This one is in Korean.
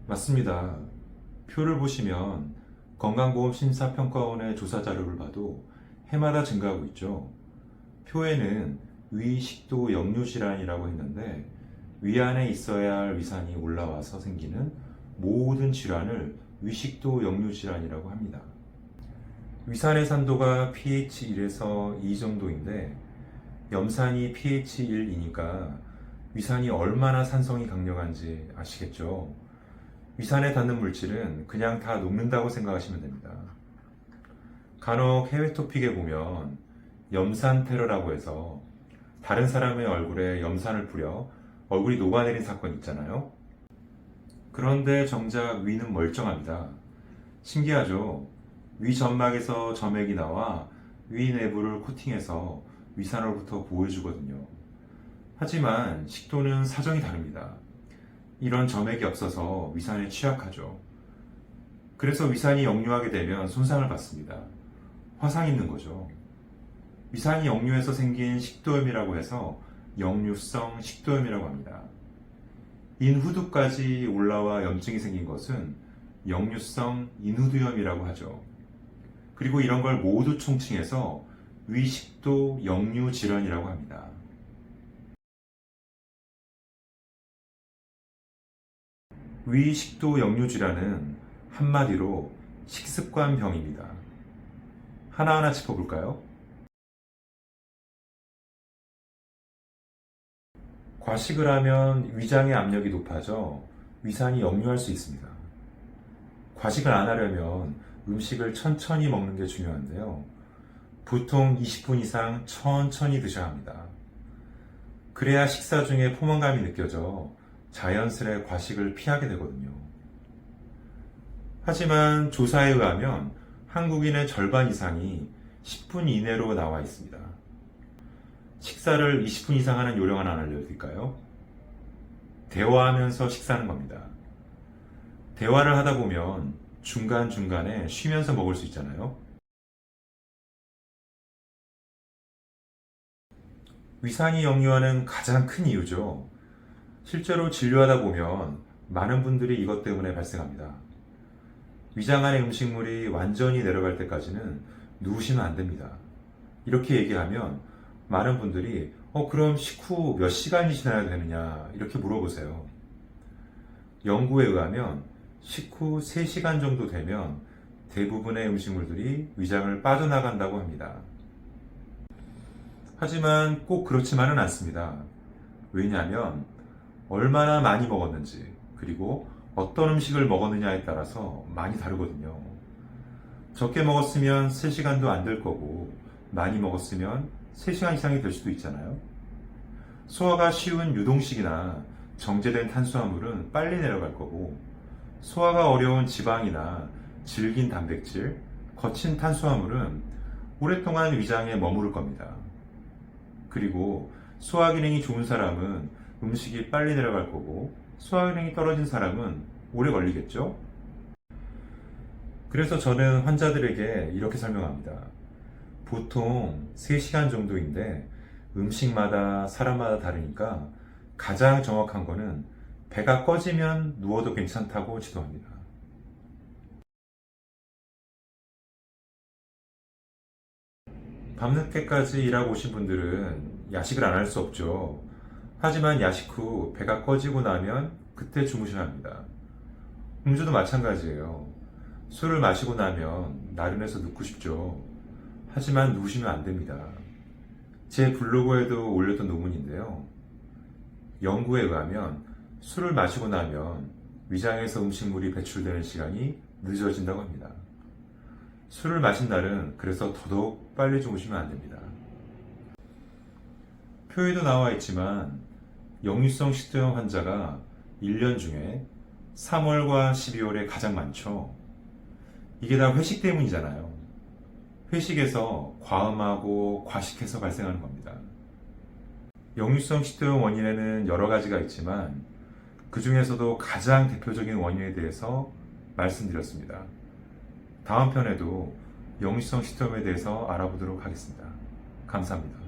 맞습니다. 표를 보시면 건강보험심사평가원의 조사 자료를 봐도 해마다 증가하고 있죠. 표에는 위식도 역류질환이라고 했는데 위 안에 있어야 할 위산이 올라와서 생기는 모든 질환을 위식도 역류질환이라고 합니다. 위산의 산도가 pH 1에서 2 정도인데 염산이 pH 1이니까 위산이 얼마나 산성이 강력한지 아시겠죠? 위산에 닿는 물질은 그냥 다 녹는다고 생각하시면 됩니다. 간혹 해외 토픽에 보면 염산 테러라고 해서 다른 사람의 얼굴에 염산을 뿌려 얼굴이 녹아내린 사건 있잖아요. 그런데 정작 위는 멀쩡합니다. 신기하죠? 위 점막에서 점액이 나와 위 내부를 코팅해서 위산으로부터 보호해주거든요. 하지만 식도는 사정이 다릅니다. 이런 점액이 없어서 위산에 취약하죠. 그래서 위산이 역류하게 되면 손상을 받습니다. 화상 입는 거죠. 위산이 역류해서 생긴 식도염이라고 해서 역류성 식도염이라고 합니다. 인후두까지 올라와 염증이 생긴 것은 역류성 인후두염이라고 하죠. 그리고 이런 걸 모두 총칭해서 위식도 역류 질환이라고 합니다. 위식도 역류 질환은 한마디로 식습관병입니다. 하나하나 짚어볼까요? 과식을 하면 위장의 압력이 높아져 위산이 역류할 수 있습니다. 과식을 안 하려면 음식을 천천히 먹는 게 중요한데요. 보통 20분 이상 천천히 드셔야 합니다. 그래야 식사 중에 포만감이 느껴져 자연스레 과식을 피하게 되거든요. 하지만 조사에 의하면 한국인의 절반 이상이 10분 이내로 나와 있습니다. 식사를 20분 이상 하는 요령 하나 알려드릴까요? 대화하면서 식사하는 겁니다. 대화를 하다 보면 중간중간에 쉬면서 먹을 수 있잖아요. 위산이 역류하는 가장 큰 이유죠. 실제로 진료하다 보면 많은 분들이 이것 때문에 발생합니다. 위장 안의 음식물이 완전히 내려갈 때까지는 누우시면 안 됩니다. 이렇게 얘기하면 많은 분들이 그럼 식후 몇 시간이 지나야 되느냐 이렇게 물어보세요. 연구에 의하면 식후 3시간 정도 되면 대부분의 음식물들이 위장을 빠져나간다고 합니다. 하지만 꼭 그렇지만은 않습니다. 왜냐하면 얼마나 많이 먹었는지 그리고 어떤 음식을 먹었느냐에 따라서 많이 다르거든요. 적게 먹었으면 3시간도 안 될 거고 많이 먹었으면 3시간 이상이 될 수도 있잖아요. 소화가 쉬운 유동식이나 정제된 탄수화물은 빨리 내려갈 거고 소화가 어려운 지방이나 질긴 단백질, 거친 탄수화물은 오랫동안 위장에 머무를 겁니다. 그리고 소화 기능이 좋은 사람은 음식이 빨리 내려갈 거고 소화 기능이 떨어진 사람은 오래 걸리겠죠? 그래서 저는 환자들에게 이렇게 설명합니다. 보통 3시간 정도인데 음식마다 사람마다 다르니까 가장 정확한 거는 배가 꺼지면 누워도 괜찮다고 지도합니다. 밤늦게까지 일하고 오신 분들은 야식을 안 할 수 없죠. 하지만 야식 후 배가 꺼지고 나면 그때 주무셔야 합니다. 음주도 마찬가지예요. 술을 마시고 나면 나른해서 눕고 싶죠. 하지만 누우시면 안 됩니다. 제 블로그에도 올렸던 논문인데요. 연구에 의하면 술을 마시고 나면 위장에서 음식물이 배출되는 시간이 늦어진다고 합니다. 술을 마신 날은 그래서 더더욱 빨리 주무시면 안 됩니다. 표에도 나와 있지만 역류성 식도염 환자가 1년 중에 3월과 12월에 가장 많죠. 이게 다 회식 때문이잖아요. 회식에서 과음하고 과식해서 발생하는 겁니다. 역류성 식도염 원인에는 여러 가지가 있지만 그 중에서도 가장 대표적인 원인에 대해서 말씀드렸습니다. 다음 편에도 역류성 식도염에 대해서 알아보도록 하겠습니다. 감사합니다.